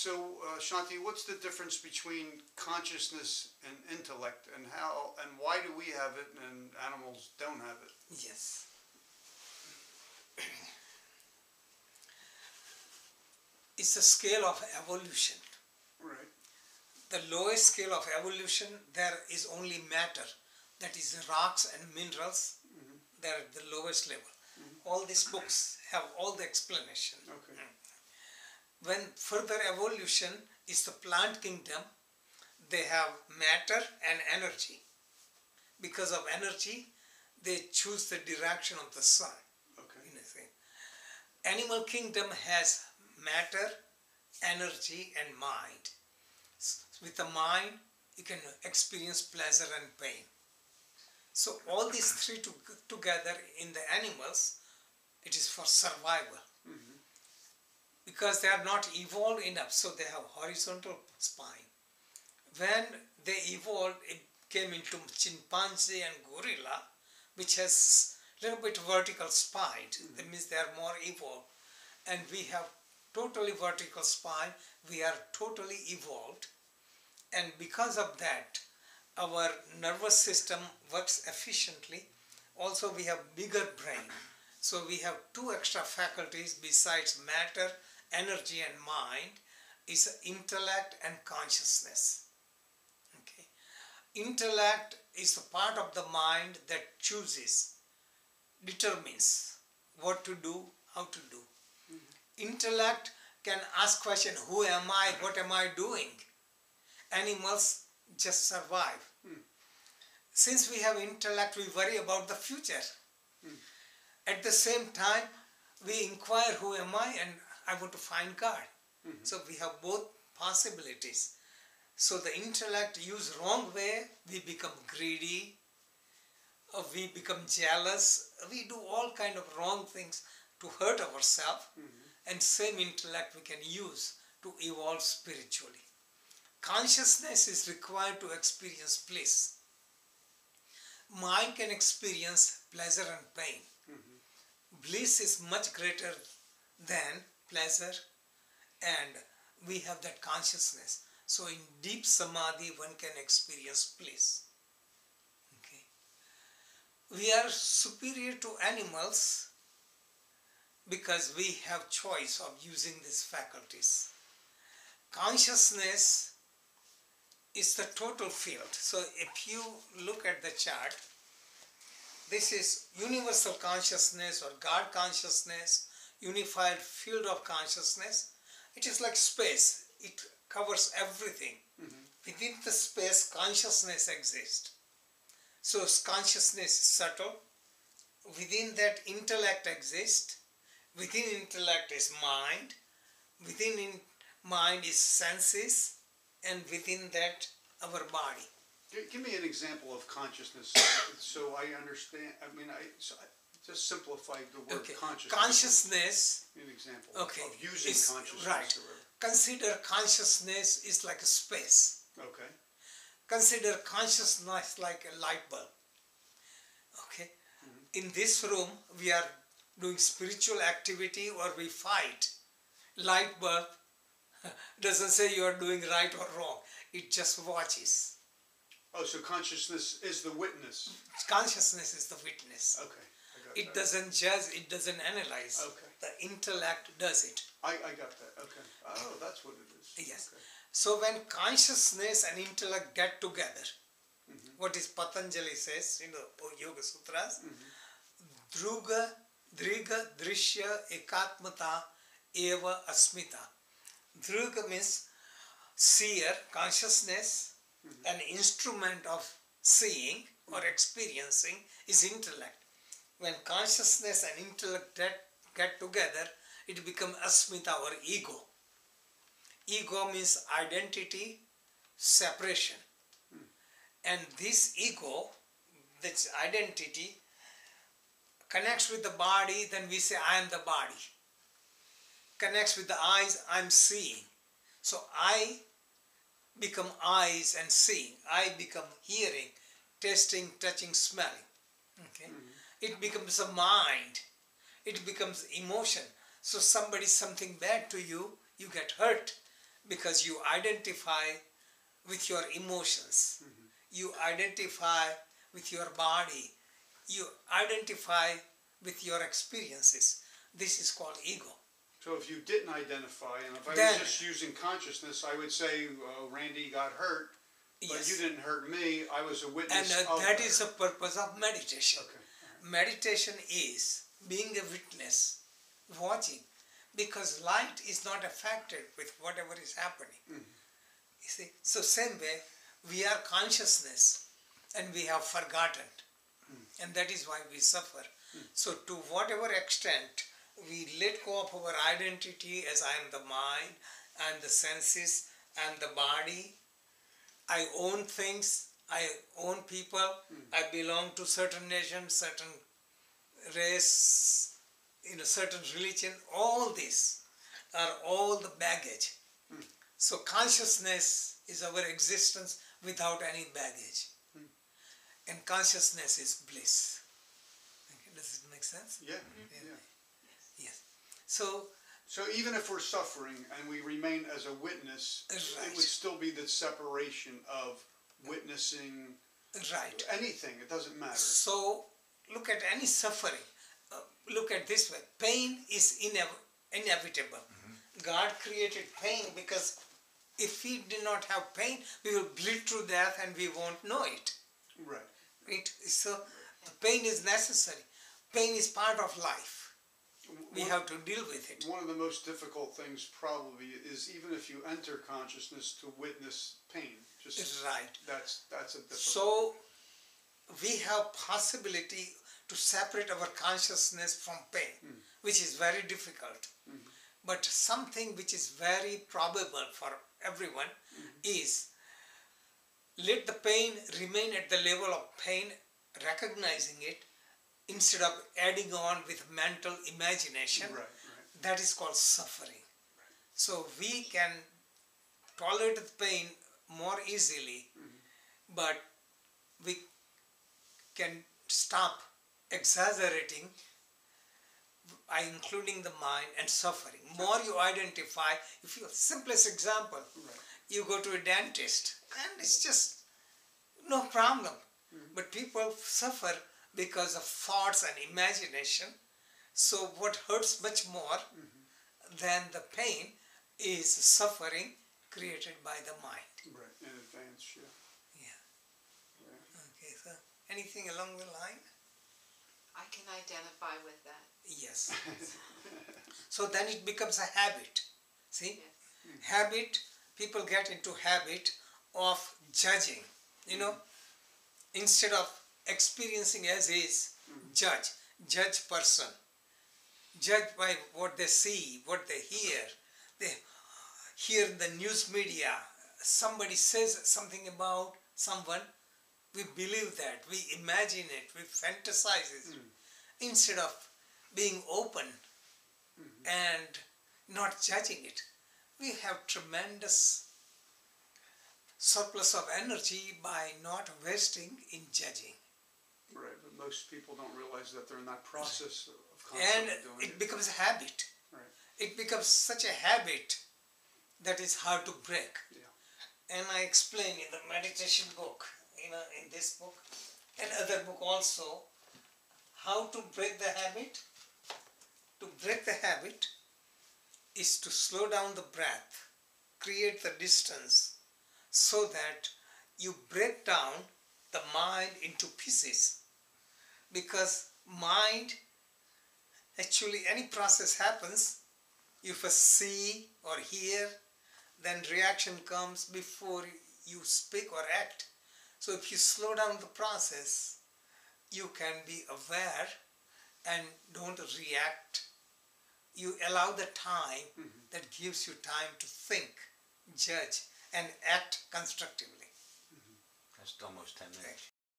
So, Shanti, what's the difference between consciousness and intellect, and how and why do we have it and animals don't have it? Yes. It's a scale of evolution. Right. The lowest scale of evolution, there is only matter. That is rocks and minerals. Mm-hmm. They're at the lowest level. Mm-hmm. All these books have all the explanation. Okay. When further evolution is the plant kingdom, they have matter and energy. Because of energy, they choose the direction of the sun. Okay. In a thing. Animal kingdom has matter, energy, and mind. With the mind, you can experience pleasure and pain. So all these three together in the animals, it is for survival. Mm-hmm. Because they are not evolved enough, so they have horizontal spine. When they evolved, it came into chimpanzee and gorilla, which has a little bit vertical spine. Mm-hmm. That means they are more evolved. And we have totally vertical spine. We are totally evolved. And because of that, our nervous system works efficiently. Also, we have bigger brain. So we have two extra faculties besides matter, energy, and mind, is intellect and consciousness. Okay. Intellect is the part of the mind that chooses, determines what to do, how to do. Mm-hmm. Intellect can ask question, who am I, what am I doing? Animals just survive. Mm. Since we have intellect, we worry about the future. Mm. At the same time, we inquire, who am I, and I want to find God. Mm-hmm. So we have both possibilities. So the intellect used wrong way, we become greedy, we become jealous, we do all kind of wrong things to hurt ourselves. Mm-hmm. And same intellect we can use to evolve spiritually. Consciousness is required to experience bliss. Mind can experience pleasure and pain. Mm-hmm. Bliss is much greater than pleasure, and we have that consciousness. So in deep samadhi, one can experience bliss. Okay. We are superior to animals because we have choice of using these faculties. Consciousness is the total field. So if you look at the chart, this is universal consciousness or God consciousness, unified field of consciousness. It is like space. It covers everything. Mm-hmm. Within the space, consciousness exists. So consciousness is subtle. Within that, intellect exists. Within intellect is mind. Within mind is senses. And within that, our body. Give me an example of consciousness so I understand. I mean, I just simplified the word consciousness. Consciousness. An example of using consciousness. Right. Consider consciousness is like a space. Okay. Consider consciousness like a light bulb. Okay. Mm-hmm. In this room, we are doing spiritual activity or we fight. Light bulb doesn't say you are doing right or wrong. It just watches. Oh, so consciousness is the witness. Consciousness is the witness. Okay. It doesn't judge, it doesn't analyze. Okay. The intellect does it. I got that. Okay. Oh, that's what it is. Yes. Okay. So when consciousness and intellect get together, mm-hmm. what is Patanjali says in the Yoga Sutras, mm-hmm. Driga Drishya Ekatmata Eva Asmita. Dhruga means seer, consciousness, mm-hmm. an instrument of seeing or experiencing is intellect. When consciousness and intellect get together, it becomes asmita or ego. Ego means identity, separation. And this ego, this identity, connects with the body, then we say, I am the body. Connects with the eyes, I am seeing. So I become eyes and seeing. I become hearing, tasting, touching, smelling. Okay? Mm-hmm. It becomes a mind. It becomes emotion. So somebody, something bad to you, you get hurt. because you identify with your emotions, you identify with your body, you identify with your experiences. This is called ego. So if you didn't identify, and if I Then- was just using consciousness, I would say, Randy got hurt, but Yes. you didn't hurt me. I was a And witness of that is the purpose of meditation. Okay. Meditation is being a witness, watching, because light is not affected with whatever is happening. You see, so same way, we are consciousness and we have forgotten, and that is why we suffer. So to whatever extent we let go of our identity as I am the mind and the senses and the body, I own things, I own people, I belong to certain nation, certain race, in a certain religion, all these are all the baggage. So consciousness is our existence without any baggage. And consciousness is bliss. Okay, does it make sense? Yeah. Yes. So, So even if we're suffering and we remain as a witness, Right. it would still be the separation of witnessing right. anything. It doesn't matter. So, look at any suffering. Look at this way. Pain is inevitable. God created pain because if we did not have pain, we will bleed to death and we won't know it. Right. So, the pain is necessary. Pain is part of life. We have to deal with it. One of the most difficult things probably is even if you enter consciousness to witness pain. Just Right. that's a difficult. So, we have possibility to separate our consciousness from pain, which is very difficult. But something which is very probable for everyone is let the pain remain at the level of pain, recognizing it, instead of adding on with mental imagination. Right. That is called suffering. So we can tolerate the pain more easily, but we can stop exaggerating by including the mind and suffering. More you identify, if you, simplest example, you go to a dentist and it's just no problem. But people suffer because of thoughts and imagination. So what hurts much more than the pain is suffering created by the mind. Right. In advance, yeah. Okay, so anything along the line? I can identify with that. Yes. So then it becomes a habit. See? Yes. Habit, people get into habit of judging. You know, instead of experiencing as is, judge person. Judge by what they see, what they hear. They hear in the news media, somebody says something about someone, we believe that, we imagine it, we fantasize it, instead of being open and not judging it. We have tremendous surplus of energy by not wasting in judging. Right. But most people don't realize that they're in that process of And constantly doing it becomes a habit. Right. It becomes such a habit that is hard to break. Yeah. And I explain in the meditation book, in this book and other book also, how to break the habit. To break the habit is to slow down the breath, create the distance, so that you break down the mind into pieces. Because mind, actually any process happens, you first see or hear, then reaction comes before you speak or act. So if you slow down the process, you can be aware and don't react. You allow the time that gives you time to think, judge, and act constructively. That's almost 10 minutes.